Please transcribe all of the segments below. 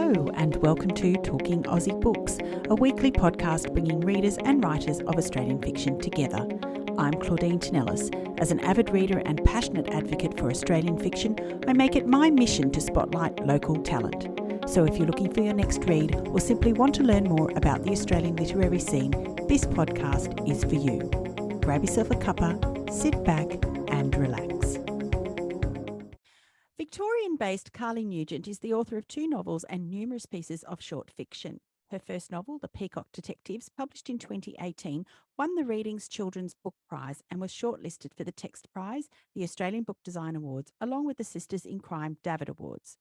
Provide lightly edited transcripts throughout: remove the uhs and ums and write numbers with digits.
Hello and welcome to Talking Aussie Books, a weekly podcast bringing readers and writers of Australian fiction together. I'm Claudine Tinellis. As an avid reader and passionate advocate for Australian fiction, I make it my mission to spotlight local talent. So if you're looking for your next read or simply want to learn more about the Australian literary scene, this podcast is for you. Grab yourself a cuppa, sit back and relax. Victorian-based Carly Nugent is the author of 2 novels and numerous pieces of short fiction. Her first novel, The Peacock Detectives, published in 2018, won the Readings Children's Book Prize and was shortlisted for the Text Prize, the Australian Book Design Awards, along with the Sisters in Crime Davitt Awards.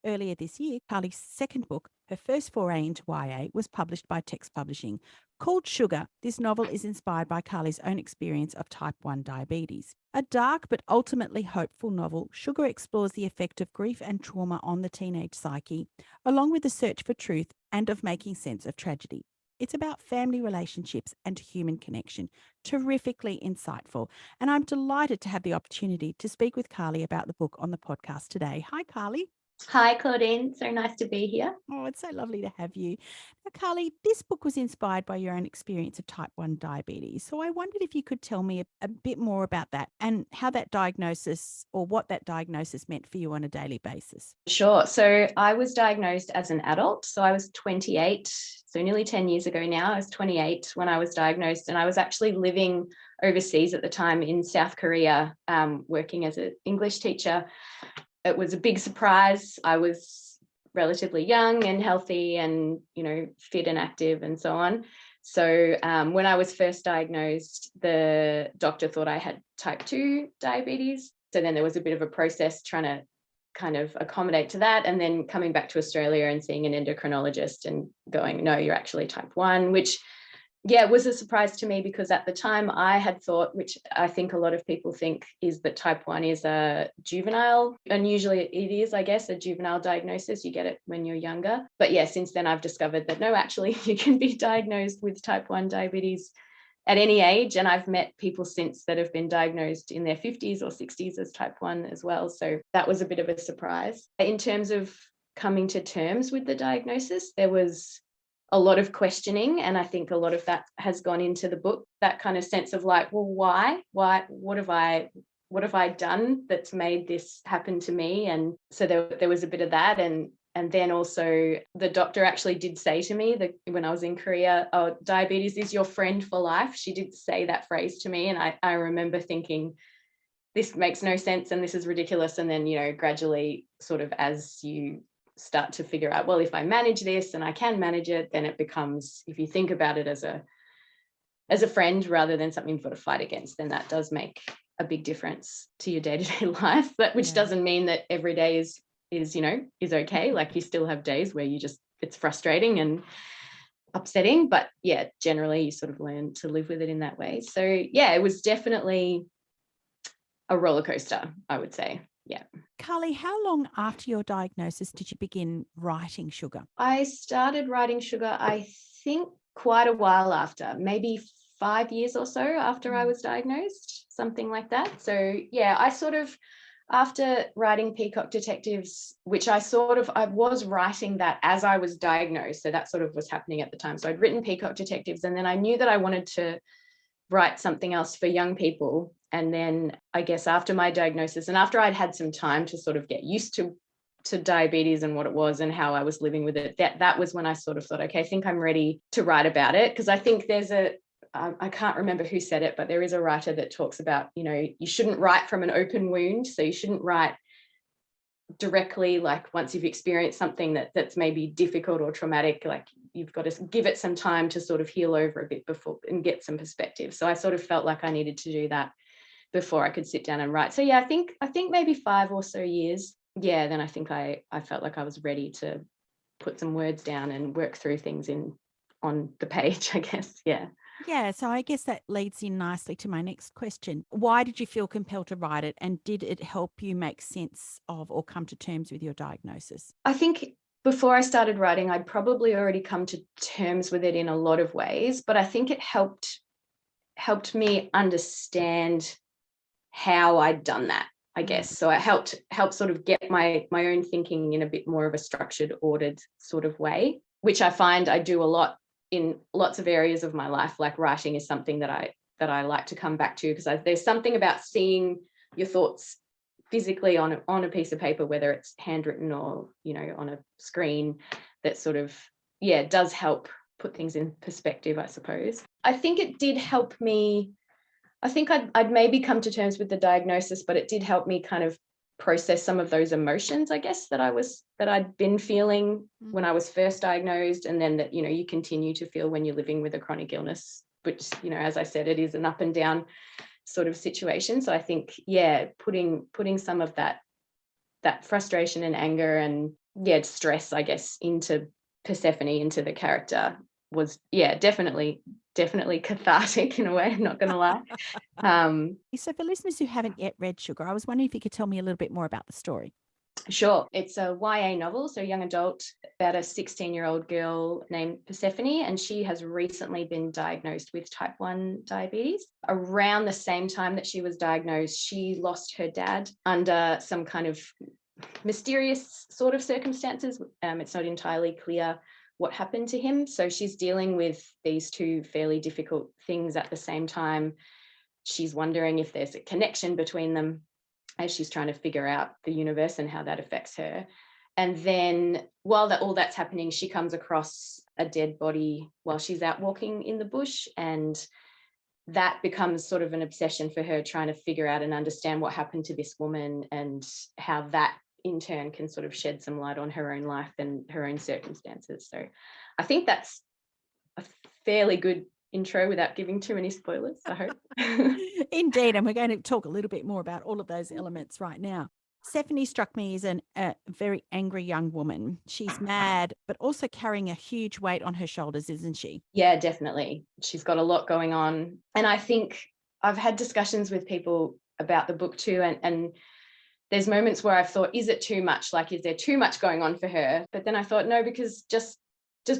Earlier this year, Carly's second book, her first foray into YA, was published by Text Publishing. Called Sugar, this novel is inspired by Carly's own experience of type 1 diabetes. A dark but ultimately hopeful novel, Sugar explores the effect of grief and trauma on the teenage psyche, along with the search for truth and of making sense of tragedy. It's about family relationships and human connection. Terrifically insightful. And I'm delighted to have the opportunity to speak with Carly about the book on the podcast today. Hi, Carly. Hi, Claudine. So nice to be here. Oh, it's so lovely to have you. Now, Carly, this book was inspired by your own experience of type 1 diabetes. So I wondered if you could tell me a bit more about that and how that diagnosis or what that diagnosis meant for you on a daily basis. Sure. So I was diagnosed as an adult. So I was 28, so nearly 10 years ago now. I was 28 when I was diagnosed, and I was actually living overseas at the time in South Korea, working as an English teacher. It was a big surprise. I was relatively young and healthy and, fit and active and so on. So when I was first diagnosed, the doctor thought I had type 2 diabetes. So then there was a bit of a process trying to kind of accommodate to that, and then coming back to Australia and seeing an endocrinologist and going, no, you're actually type 1, which was a surprise to me, because at the time I had thought, which I think a lot of people think, is that type 1 is a juvenile, and usually it is, I guess, a juvenile diagnosis. You get it when you're younger. But since then I've discovered that no, actually you can be diagnosed with type 1 diabetes at any age. And I've met people since that have been diagnosed in their 50s or 60s as type 1 as well. So that was a bit of a surprise. In terms of coming to terms with the diagnosis, there was a lot of questioning, and I think a lot of that has gone into the book, that kind of sense of like, well, why, what have I done that's made this happen to me? And so there was a bit of that, and then also the doctor actually did say to me that when I was in Korea, oh, diabetes is your friend for life. She did say that phrase to me, and I remember thinking, this makes no sense and this is ridiculous. And then gradually, sort of as you start to figure out, well, if I manage this and I can manage it, then it becomes, if you think about it as a friend rather than something you've got to fight against, then that does make a big difference to your day-to-day life. But which doesn't mean that every day is okay. Like, you still have days where it's frustrating and upsetting, but generally you sort of learn to live with it in that way. So it was definitely a roller coaster, I would say. Yeah. Carly, how long after your diagnosis did you begin writing Sugar? I started writing Sugar, I think, quite a while after, maybe 5 years or so after I was diagnosed, something like that. So I sort of, after writing Peacock Detectives, which I was writing that as I was diagnosed. So that sort of was happening at the time. So I'd written Peacock Detectives, and then I knew that I wanted to write something else for young people. And then I guess after my diagnosis, and after I'd had some time to sort of get used to diabetes and what it was and how I was living with it, that was when I sort of thought, okay, I think I'm ready to write about it. Because I think there's I can't remember who said it, but there is a writer that talks about, you shouldn't write from an open wound. So you shouldn't write directly, like once you've experienced something that's maybe difficult or traumatic, like you've got to give it some time to sort of heal over a bit before and get some perspective. So I sort of felt like I needed to do that before I could sit down and write. So I think maybe 5 or so years. Then I think I felt like I was ready to put some words down and work through things on the page, I guess. Yeah, so I guess that leads in nicely to my next question. Why did you feel compelled to write it, and did it help you make sense of or come to terms with your diagnosis? I think before I started writing, I'd probably already come to terms with it in a lot of ways, but I think it helped me understand how I'd done that. I guess. So it helped sort of get my own thinking in a bit more of a structured, ordered sort of way, which I find I do a lot in lots of areas of my life. Like writing is something that I like to come back to, because there's something about seeing your thoughts physically on a piece of paper, whether it's handwritten or, you know, on a screen, that sort of, yeah, does help put things in perspective, I suppose. I think it did help me. I think I'd maybe come to terms with the diagnosis, but it did help me kind of process some of those emotions, I guess, that I'd been feeling when I was first diagnosed, and then that, you know, you continue to feel when you're living with a chronic illness, which, you know, as I said, it is an up and down sort of situation. So I think, yeah, putting some of that frustration and anger and, yeah, stress, I guess, into Persephone, into the character, was, yeah, definitely cathartic in a way, I'm not going to lie. So for listeners who haven't yet read Sugar, I was wondering if you could tell me a little bit more about the story. Sure. It's a YA novel, so young adult, about a 16-year-old girl named Persephone, and she has recently been diagnosed with type 1 diabetes. Around the same time that she was diagnosed, she lost her dad under some kind of mysterious sort of circumstances. It's not entirely clear what happened to him. So she's dealing with these two fairly difficult things at the same time. She's wondering if there's a connection between them as she's trying to figure out the universe and how that affects her. And then while all that's happening, she comes across a dead body while she's out walking in the bush, and that becomes sort of an obsession for her, trying to figure out and understand what happened to this woman, and how that in turn can sort of shed some light on her own life and her own circumstances. So I think that's a fairly good intro without giving too many spoilers, I hope. Indeed, and we're going to talk a little bit more about all of those elements right now. Stephanie struck me as a very angry young woman. She's mad, but also carrying a huge weight on her shoulders, isn't she? Yeah, definitely. She's got a lot going on. And I think I've had discussions with people about the book too, and there's moments where I've thought, is it too much? Like, is there too much going on for her? But then I thought, no, because just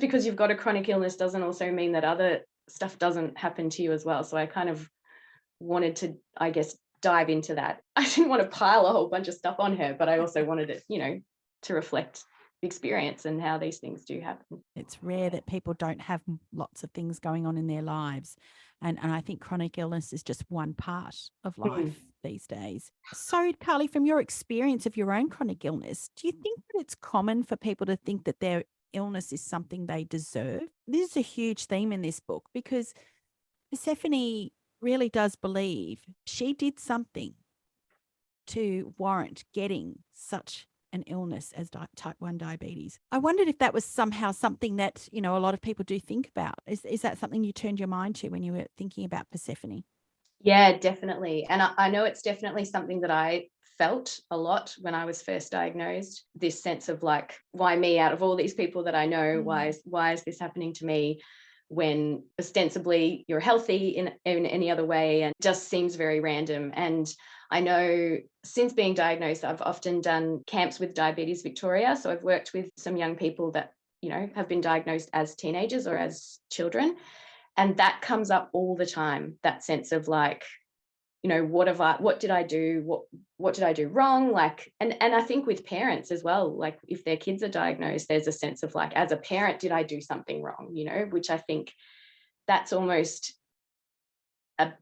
because you've got a chronic illness doesn't also mean that other stuff doesn't happen to you as well. So I kind of wanted to, I guess, dive into that. I didn't want to pile a whole bunch of stuff on her, but I also wanted it, you know, to reflect the experience and how these things do happen. It's rare that people don't have lots of things going on in their lives. And I think chronic illness is just one part of life these days. So, Carly, from your experience of your own chronic illness, do you think that it's common for people to think that their illness is something they deserve? This is a huge theme in this book, because Persephone really does believe she did something to warrant getting such an illness as type 1 diabetes. I wondered if that was somehow something that, you know, a lot of people do think about. Is that something you turned your mind to when you were thinking about Persephone? Yeah, definitely. And I know it's definitely something that I felt a lot when I was first diagnosed, this sense of like, why me out of all these people that I know? Why is this happening to me, when ostensibly you're healthy in any other way, and just seems very random. And I know since being diagnosed, I've often done camps with Diabetes Victoria. So I've worked with some young people that, you know, have been diagnosed as teenagers or as children. And that comes up all the time, that sense of like, you know, what did I do? What did I do wrong? Like, and I think with parents as well, like if their kids are diagnosed, there's a sense of like, as a parent, did I do something wrong? You know, which I think that's almost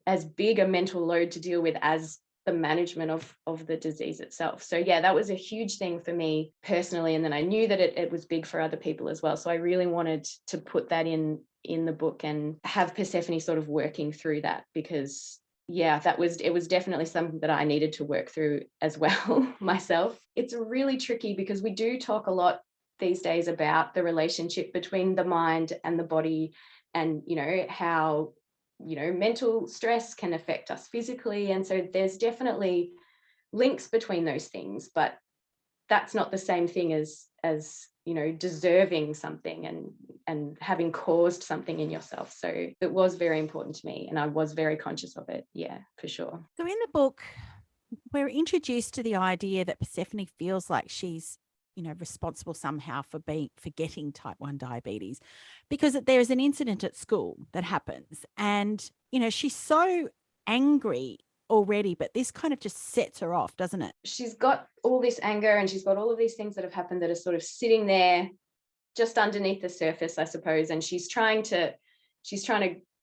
as big a mental load to deal with as the management of the disease itself. So yeah, that was a huge thing for me personally. And then I knew that it was big for other people as well. So I really wanted to put that in the book and have Persephone sort of working through that, because yeah, it was definitely something that I needed to work through as well myself. It's really tricky because we do talk a lot these days about the relationship between the mind and the body, and, you know, how, you know, mental stress can affect us physically. And so there's definitely links between those things, but that's not the same thing as you know, deserving something and having caused something in yourself. So it was very important to me, and I was very conscious of it. Yeah, for sure. So in the book, we're introduced to the idea that Persephone feels like she's, you know, responsible somehow for getting type 1 diabetes, because there is an incident at school that happens, and, you know, she's so angry already, but this kind of just sets her off, doesn't it? She's got all this anger and she's got all of these things that have happened that are sort of sitting there just underneath the surface, I suppose. And she's trying to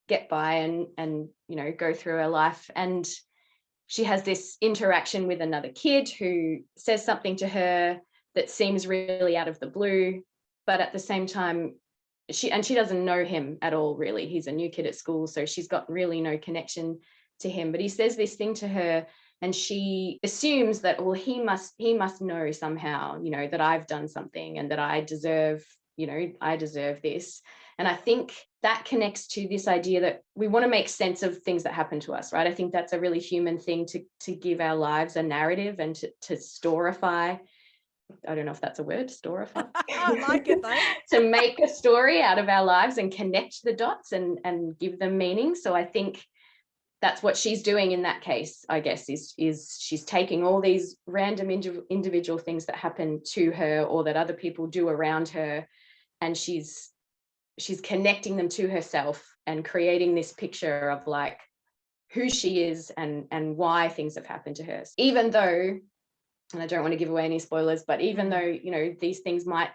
get by and go through her life. And she has this interaction with another kid who says something to her that seems really out of the blue, but at the same time, she doesn't know him at all, really. He's a new kid at school, so she's got really no connection to him. But he says this thing to her, and she assumes that, well, he must know somehow, that I've done something and that I deserve this. And I think that connects to this idea that we want to make sense of things that happen to us, right? I think that's a really human thing, to give our lives a narrative and to storify. I don't know if that's a word, storify. I like it though. To make a story out of our lives and connect the dots and give them meaning. So I think that's what she's doing in that case, I guess, is she's taking all these random individual things that happen to her or that other people do around her, and she's connecting them to herself and creating this picture of like who she is and why things have happened to her. Even though, and I don't want to give away any spoilers, but even though, these things might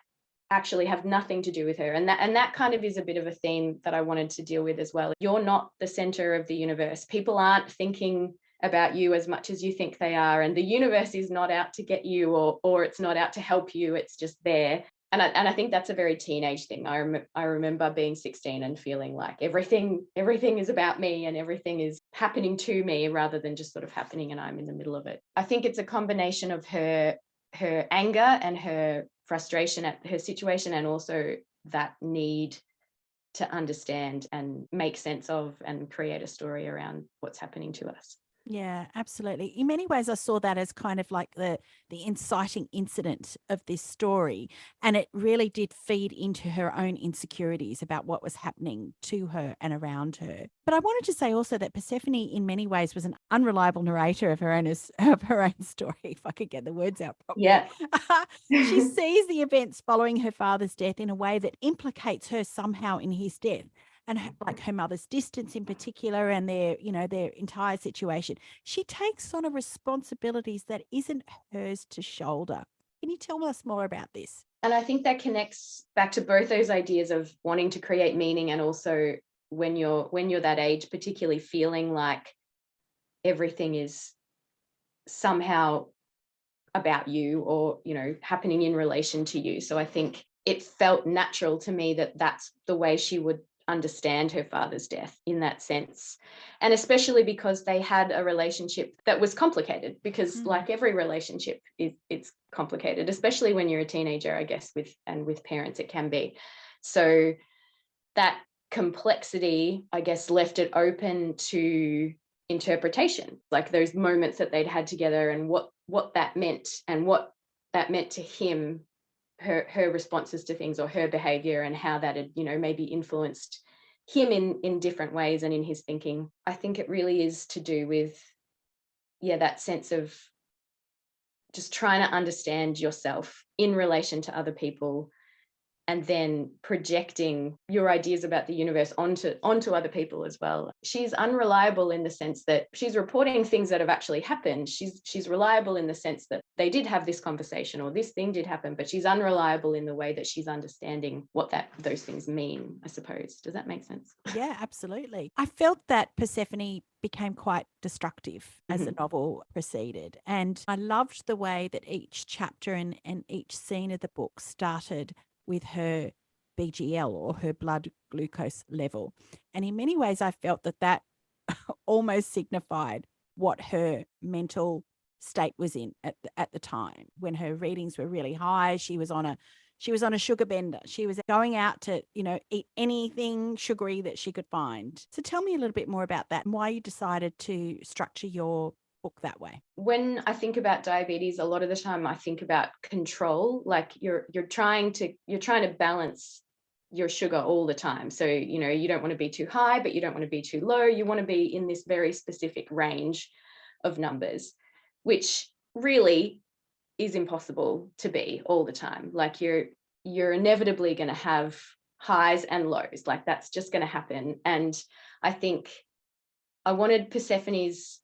actually have nothing to do with her. And that kind of is a bit of a theme that I wanted to deal with as well. You're not the center of the universe. People aren't thinking about you as much as you think they are. And the universe is not out to get you or it's not out to help you. It's just there. And I think that's a very teenage thing. I remember being 16 and feeling like everything is about me and everything is happening to me rather than just sort of happening and I'm in the middle of it. I think it's a combination of her anger and her frustration at her situation, and also that need to understand and make sense of and create a story around what's happening to us. Yeah, absolutely. In many ways, I saw that as kind of like the inciting incident of this story. And it really did feed into her own insecurities about what was happening to her and around her. But I wanted to say also that Persephone, in many ways, was an unreliable narrator of her own story, if I could get the words out properly. Yeah. She sees the events following her father's death in a way that implicates her somehow in his death. And like her mother's distance in particular and their entire situation. She takes on a responsibilities that isn't hers to shoulder. Can you tell us more about this? And I think that connects back to both those ideas of wanting to create meaning and also when you're that age, particularly feeling like everything is somehow about you or, happening in relation to you. So I think it felt natural to me that that's the way she would understand her father's death in that sense. And especially because they had a relationship that was complicated, because like every relationship, it's complicated, especially when you're a teenager, I guess, with parents, it can be. So that complexity, I guess, left it open to interpretation, like those moments that they'd had together and what that meant and what that meant to him, her responses to things or her behavior and how that had, maybe influenced him in different ways and in his thinking. I think it really is to do with, that sense of just trying to understand yourself in relation to other people and then projecting your ideas about the universe onto other people as well. She's unreliable in the sense that she's reporting things that have actually happened. She's reliable in the sense that they did have this conversation or this thing did happen, but she's unreliable in the way that she's understanding what those things mean, I suppose. Does that make sense? Yeah, absolutely. I felt that Persephone became quite destructive as the novel proceeded. And I loved the way that each chapter and each scene of the book started with her BGL or her blood glucose level. And in many ways, I felt that almost signified what her mental state was in at the time. When her readings were really high, she was on a sugar bender. She was going out to, eat anything sugary that she could find. So tell me a little bit more about that and why you decided to structure your book that way. When I think about diabetes, a lot of the time I think about control, like you're trying to balance your sugar all the time. So, you don't want to be too high, but you don't want to be too low. You want to be in this very specific range of numbers, which really is impossible to be all the time. Like you're inevitably going to have highs and lows. Like that's just going to happen. And I think I wanted Persephone's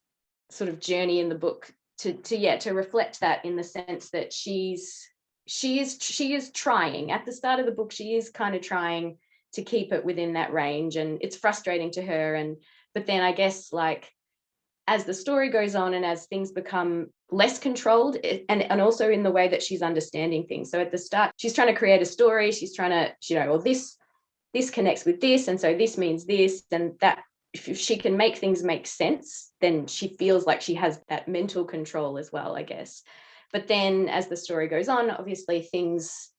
sort of journey in the book to reflect that, in the sense that she is trying. At the start of the book, she is kind of trying to keep it within that range, and it's frustrating to her. But then I guess, like, as the story goes on and as things become less controlled, and also in the way that she's understanding things. So at the start, she's trying to create a story. She's trying to, well, this connects with this, and so this means this, and that. If she can make things make sense, then she feels like she has that mental control as well, I guess. But then as the story goes on, obviously things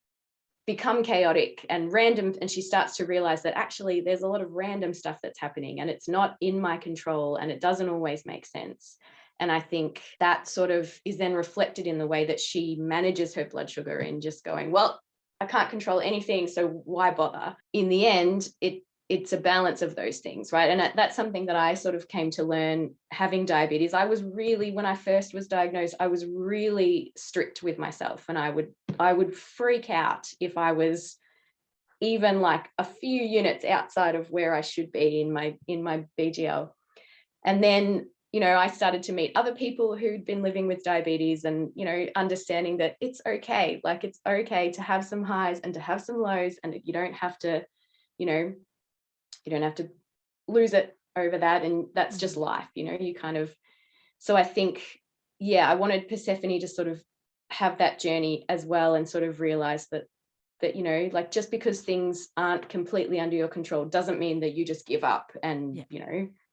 become chaotic and random, and she starts to realize that actually there's a lot of random stuff that's happening, and it's not in my control, and it doesn't always make sense. And I think that sort of is then reflected in the way that she manages her blood sugar, in just going, well, I can't control anything, so why bother? In the end, it's a balance of those things, right? And that's something that I sort of came to learn having diabetes. I was really, when I first was diagnosed, I was really strict with myself, and I would freak out if I was even like a few units outside of where I should be in my BGL. And then, I started to meet other people who'd been living with diabetes, and, understanding that it's okay. Like, it's okay to have some highs and to have some lows, and you don't have to, you don't have to lose it over that. And that's just life, you kind of. So I think, I wanted Persephone to sort of have that journey as well, and sort of realize that, like, just because things aren't completely under your control doesn't mean that you just give up and,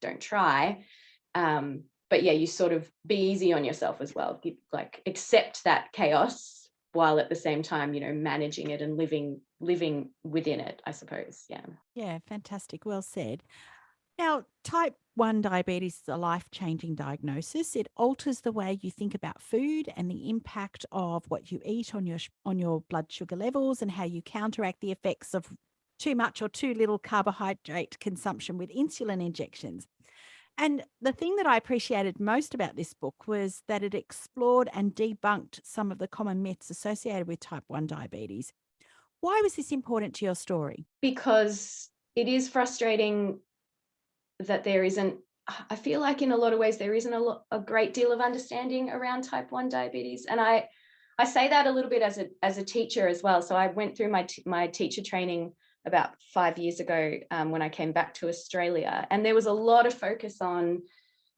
don't try. But you sort of be easy on yourself as well. Like, accept that chaos, while at the same time, managing it and living within it, I suppose. Yeah. Yeah, fantastic. Well said. Now, type 1 diabetes is a life-changing diagnosis. It alters the way you think about food and the impact of what you eat on your blood sugar levels, and how you counteract the effects of too much or too little carbohydrate consumption with insulin injections. And the thing that I appreciated most about this book was that it explored and debunked some of the common myths associated with type 1 diabetes. Why was this important to your story? Because it is frustrating that there isn't, I feel like in a lot of ways there isn't a great deal of understanding around type 1 diabetes. And I say that a little bit as a teacher as well. So I went through my teacher training about 5 years ago, when I came back to Australia, and there was a lot of focus on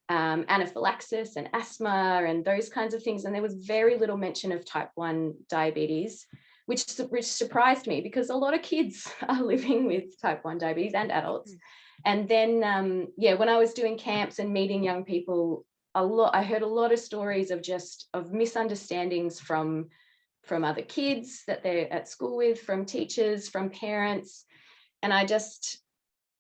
anaphylaxis and asthma and those kinds of things, and there was very little mention of type 1 diabetes, which surprised me, because a lot of kids are living with type 1 diabetes, and adults. And then when I was doing camps and meeting young people, I heard a lot of stories of misunderstandings from other kids that they're at school with, from teachers, from parents. And I just,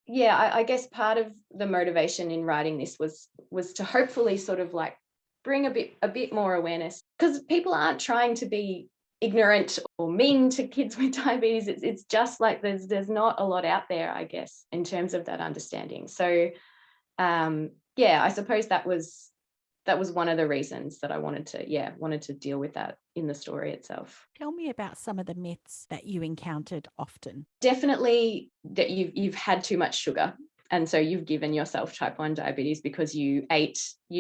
I guess part of the motivation in writing this was to hopefully sort of like bring a bit more awareness, because people aren't trying to be ignorant or mean to kids with diabetes. It's just like there's not a lot out there, I guess, in terms of that understanding. So I suppose that was one of the reasons that I wanted to deal with that in the story itself. Tell me about some of the myths that you encountered often. Definitely that you've had too much sugar, and so you've given yourself type 1 diabetes because you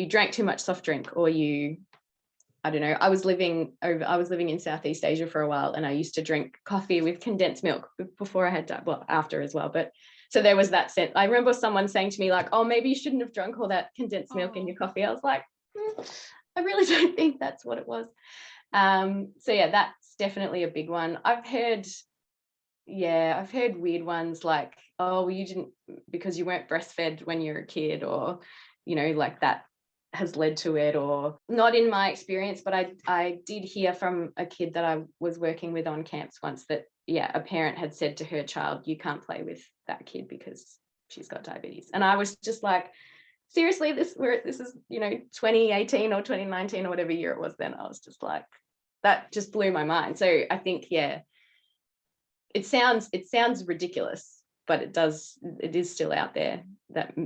drank too much soft drink, or I don't know. I was living in Southeast Asia for a while, and I used to drink coffee with condensed milk before I had after as well. But so there was that sense. I remember someone saying to me, like, oh, maybe you shouldn't have drunk all that condensed milk in your coffee. I was like, I really don't think that's what it was. That's definitely a big one. I've heard weird ones like, oh, well, you didn't, because you weren't breastfed when you were a kid, or, like that has led to it. Or not in my experience, but I did hear from a kid that I was working with on camps once that, a parent had said to her child, you can't play with that kid because she's got diabetes. And I was just like, seriously, this is 2018 or 2019 or whatever year it was then. I was just like, that just blew my mind. So I think it sounds ridiculous, but it is still out there,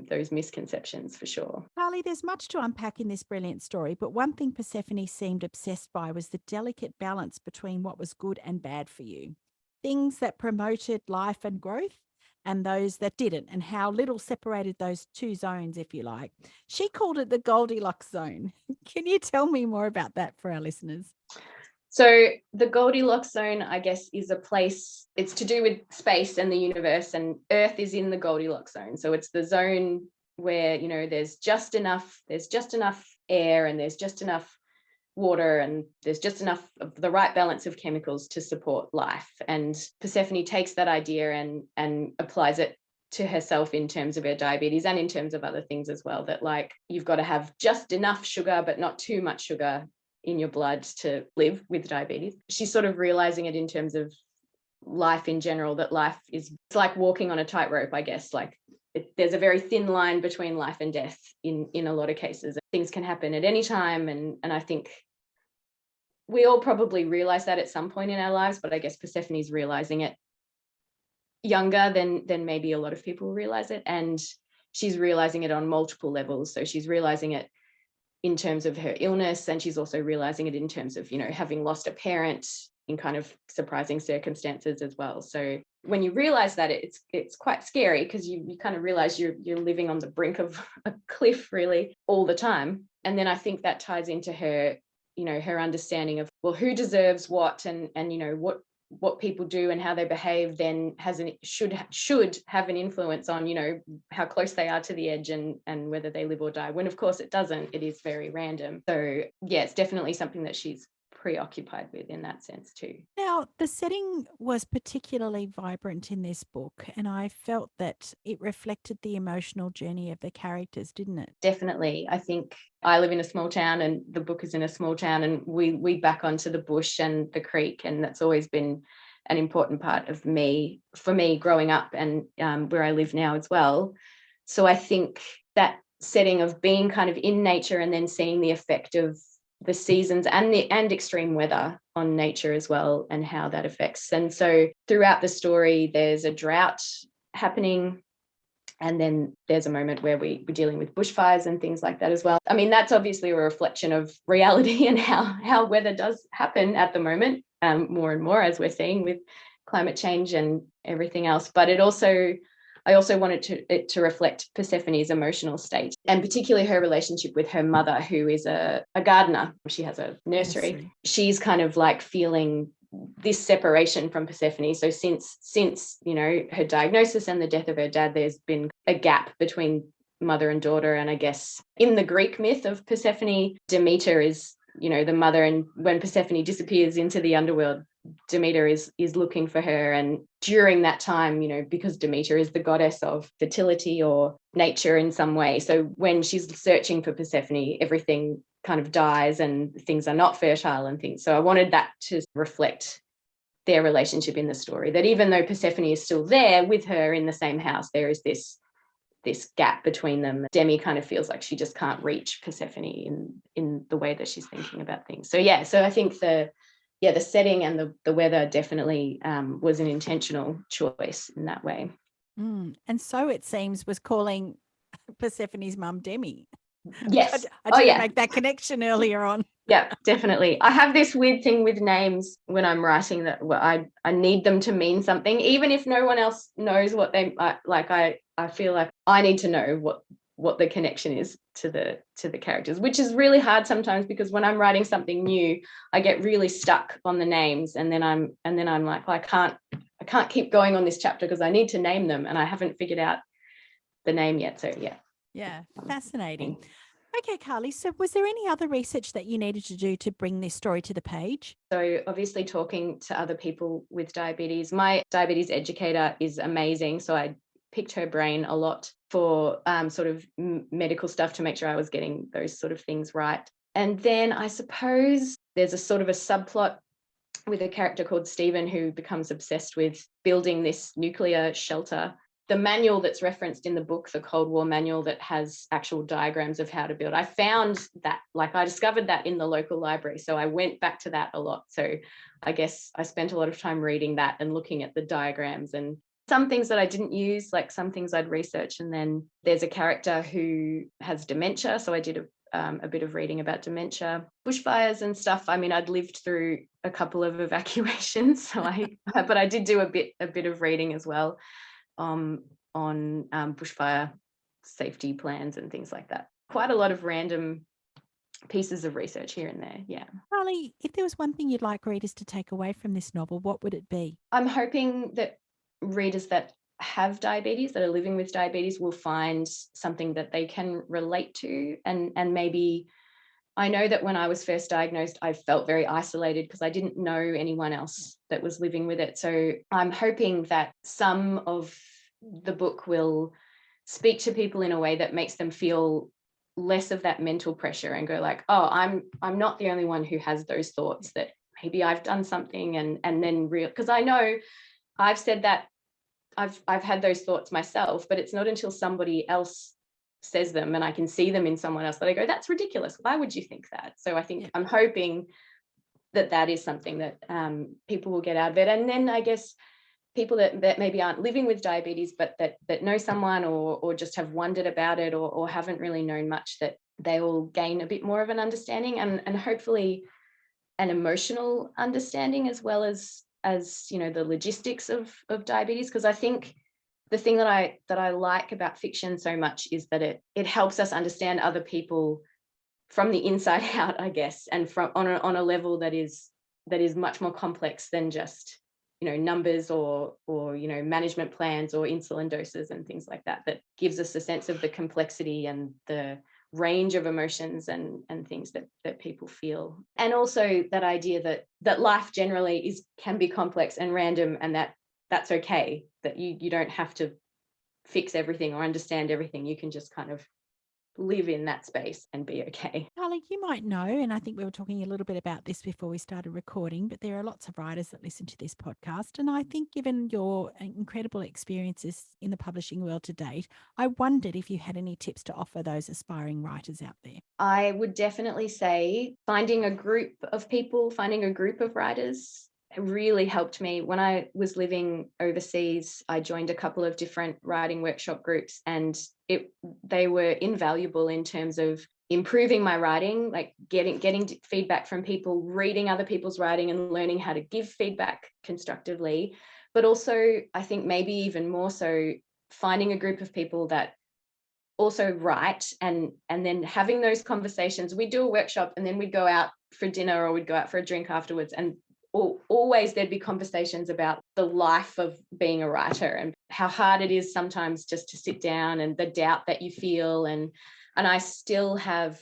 those misconceptions, for sure. Carly, there's much to unpack in this brilliant story, but one thing Persephone seemed obsessed by was the delicate balance between what was good and bad for you. Things that promoted life and growth, and those that didn't, and how little separated those two zones, if you like. She called it the Goldilocks zone. Can you tell me more about that for our listeners? So the Goldilocks zone, I guess, is a place, it's to do with space and the universe, and Earth is in the Goldilocks zone. So it's the zone where, you know, there's just enough air, and there's just enough water, and there's just enough of the right balance of chemicals to support life. And Persephone takes that idea and applies it to herself in terms of her diabetes, and in terms of other things as well, that like you've got to have just enough sugar but not too much sugar in your blood to live with diabetes. She's sort of realizing it in terms of life in general, that life is, it's like walking on a tightrope, I guess. Like there's a very thin line between life and death in a lot of cases. Things can happen at any time, and I think we all probably realize that at some point in our lives, but I guess Persephone's realizing it younger than maybe a lot of people realize it, and she's realizing it on multiple levels. So she's realizing it in terms of her illness, and she's also realizing it in terms of, you know, having lost a parent in kind of surprising circumstances as well. So when you realize that, it's quite scary, because you kind of realize you're living on the brink of a cliff really all the time. And then I think that ties into her, you know, her understanding of, well, who deserves what, and you know, what people do and how they behave then should have an influence on, you know, how close they are to the edge, and whether they live or die, when of course it doesn't. It is very random. So yeah, it's definitely something that she's preoccupied with in that sense too. Now, the setting was particularly vibrant in this book, and I felt that it reflected the emotional journey of the characters, didn't it? Definitely. I think I live in a small town, and the book is in a small town, and we back onto the bush and the creek, and that's always been an important part of for me growing up, and where I live now as well. So I think that setting of being kind of in nature, and then seeing the effect of the seasons and extreme weather on nature as well, and how that affects. And so throughout the story, there's a drought happening, and then there's a moment where we're dealing with bushfires and things like that as well. I mean, that's obviously a reflection of reality and how weather does happen at the moment, more and more, as we're seeing with climate change and everything else. But I also wanted it to reflect Persephone's emotional state, and particularly her relationship with her mother, who is a gardener. She has a nursery. She's kind of like feeling this separation from Persephone. So since you know, her diagnosis and the death of her dad, there's been a gap between mother and daughter. And I guess in the Greek myth of Persephone, Demeter is, you know, the mother, and when Persephone disappears into the underworld, Demeter is looking for her. And during that time, you know, because Demeter is the goddess of fertility or nature in some way, so when she's searching for Persephone, everything kind of dies and things are not fertile and things. So I wanted that to reflect their relationship in the story, that even though Persephone is still there with her in the same house, there is this gap between them. Demi kind of feels like she just can't reach Persephone in the way that she's thinking about things. So yeah, so I think the setting and the weather definitely was an intentional choice in that way. And so it seems was calling Persephone's mum Demi. Yes. I didn't make that connection earlier on. Yeah, definitely. I have this weird thing with names when I'm writing, that I need them to mean something, even if no one else knows what they like. I feel like I need to know what the connection is to the characters, which is really hard sometimes, because when I'm writing something new, I get really stuck on the names, and then I'm like, well, I can't keep going on this chapter because I need to name them, and I haven't figured out the name yet. So yeah, fascinating. Okay, Carly, so was there any other research that you needed to do to bring this story to the page? So obviously talking to other people with diabetes. My diabetes educator is amazing, so I picked her brain a lot for sort of medical stuff to make sure I was getting those sort of things right. And then I suppose there's a sort of a subplot with a character called Stephen, who becomes obsessed with building this nuclear shelter. The manual that's referenced in the book, the Cold War manual that has actual diagrams of how to build, I found that, like, I discovered that in the local library. So I went back to that a lot. So I guess I spent a lot of time reading that and looking at the diagrams, and some things that I didn't use, like some things I'd researched. And then there's a character who has dementia. So I did a bit of reading about dementia, bushfires and stuff. I mean, I'd lived through a couple of evacuations, but I did do a bit of reading as well. on bushfire safety plans and things like that. Quite a lot of random pieces of research here and there. Yeah. Carly, if there was one thing you'd like readers to take away from this novel, what would it be? I'm hoping that readers that have diabetes, that are living with diabetes, will find something that they can relate to. And maybe, I know that when I was first diagnosed, I felt very isolated because I didn't know anyone else that was living with it. So I'm hoping that some of the book will speak to people in a way that makes them feel less of that mental pressure and go like, oh, I'm not the only one who has those thoughts, that maybe I've done something, and then because I know I've said that I've had those thoughts myself, but it's not until somebody else says them and I can see them in someone else that I go, that's ridiculous. Why would you think that? So I think I'm hoping that that is something that people will get out of it. And then I guess people that maybe aren't living with diabetes, but that know someone or just have wondered about it or haven't really known much, that they will gain a bit more of an understanding and hopefully an emotional understanding, as well as the logistics of diabetes. Because I think the thing that I like about fiction so much is that it helps us understand other people from the inside out, I guess, and from on a level that is much more complex than just numbers or management plans or insulin doses and things like that. That gives us a sense of the complexity and the range of emotions and things that people feel. And also that idea that life generally can be complex and random, and that's okay, that you don't have to fix everything or understand everything. You can just kind of live in that space and be okay. Carly, you might know, and I think we were talking a little bit about this before we started recording, but there are lots of writers that listen to this podcast. And I think, given your incredible experiences in the publishing world to date, I wondered if you had any tips to offer those aspiring writers out there. I would definitely say finding a group of people, finding a group of writers really helped me. When I was living overseas, I joined a couple of different writing workshop groups, and they were invaluable in terms of improving my writing, like getting feedback from people, reading other people's writing and learning how to give feedback constructively. But also, I think maybe even more so, finding a group of people that also write and then having those conversations. We'd do a workshop and then we'd go out for dinner or we'd go out for a drink afterwards, and always there'd be conversations about the life of being a writer and how hard it is sometimes just to sit down and the doubt that you feel. And I still have,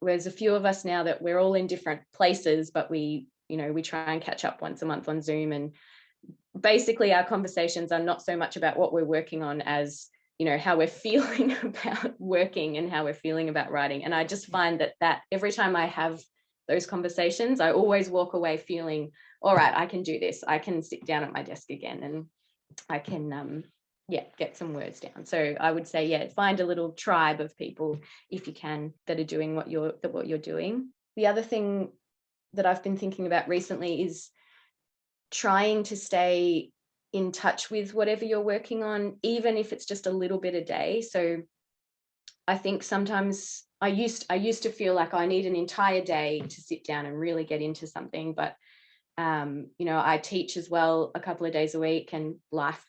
there's a few of us now that we're all in different places, but we try and catch up once a month on Zoom. And basically our conversations are not so much about what we're working on as how we're feeling about working and how we're feeling about writing. And I just find that every time I have those conversations, I always walk away feeling, all right, I can do this. I can sit down at my desk again and I can, get some words down. So I would say, find a little tribe of people if you can that are doing what you're doing. The other thing that I've been thinking about recently is trying to stay in touch with whatever you're working on, even if it's just a little bit a day. So I think sometimes I used to feel like I need an entire day to sit down and really get into something, but I teach as well a couple of days a week, and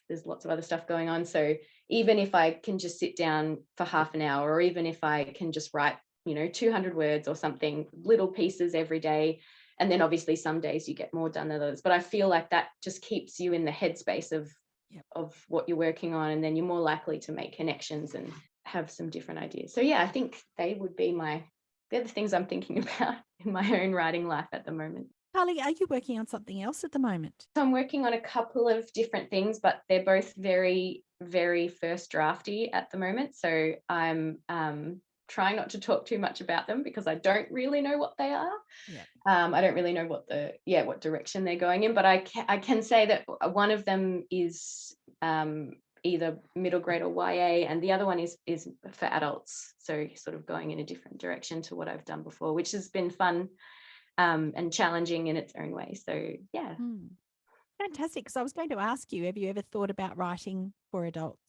there's lots of other stuff going on. So even if I can just sit down for half an hour, or even if I can just write 200 words or something, little pieces every day. And then obviously some days you get more done than others, but I feel like that just keeps you in the headspace of what you're working on, and then you're more likely to make connections and have some different ideas. So I think they would be they're the things I'm thinking about in my own writing life at the moment. Carly, are you working on something else at the moment? So I'm working on a couple of different things, but they're both very, very first drafty at the moment. So I'm trying not to talk too much about them because I don't really know what they are. I don't really know what direction they're going in, but I can say that one of them is either middle grade or YA, and the other one is for adults. So sort of going in a different direction to what I've done before, which has been fun and challenging in its own way. So Fantastic. Because I was going to ask you, have you ever thought about writing for adults?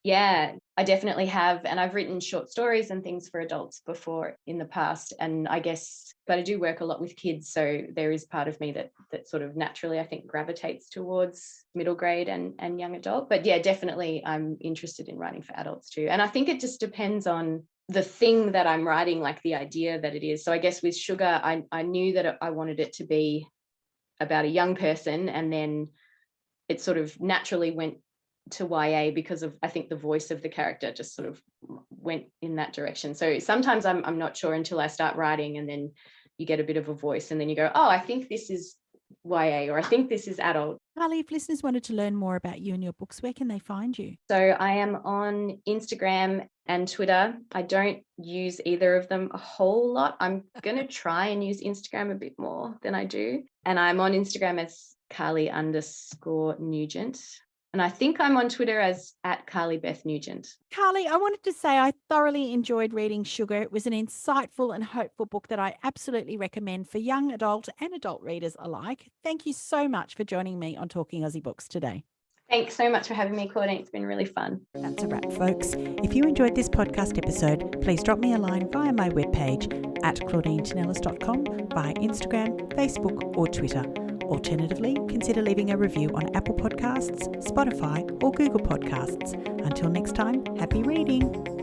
Yeah, I definitely have. And I've written short stories and things for adults before in the past. And I guess, but I do work a lot with kids. So there is part of me that sort of naturally, I think, gravitates towards middle grade and young adult. But yeah, definitely I'm interested in writing for adults too. And I think it just depends on the thing that I'm writing, like the idea that it is. So I guess with Sugar, I knew that I wanted it to be about a young person, and then it sort of naturally went to YA because of, I think, the voice of the character just sort of went in that direction. So sometimes I'm not sure until I start writing, and then you get a bit of a voice, and then you go, oh, I think this is YA, or I think this is adult. Carly, if listeners wanted to learn more about you and your books, where can they find you? So I am on Instagram and Twitter. I don't use either of them a whole lot. I'm going to try and use Instagram a bit more than I do. And I'm on Instagram as Carly_Nugent. And I think I'm on Twitter as @CarlyBethNugent. Carly, I wanted to say I thoroughly enjoyed reading Sugar. It was an insightful and hopeful book that I absolutely recommend for young adult and adult readers alike. Thank you so much for joining me on Talking Aussie Books today. Thanks so much for having me, Claudine. It's been really fun. That's a wrap, folks. If you enjoyed this podcast episode, please drop me a line via my webpage at claudinetinellis.com, via Instagram, Facebook or Twitter. Alternatively, consider leaving a review on Apple Podcasts, Spotify or Google Podcasts. Until next time, happy reading.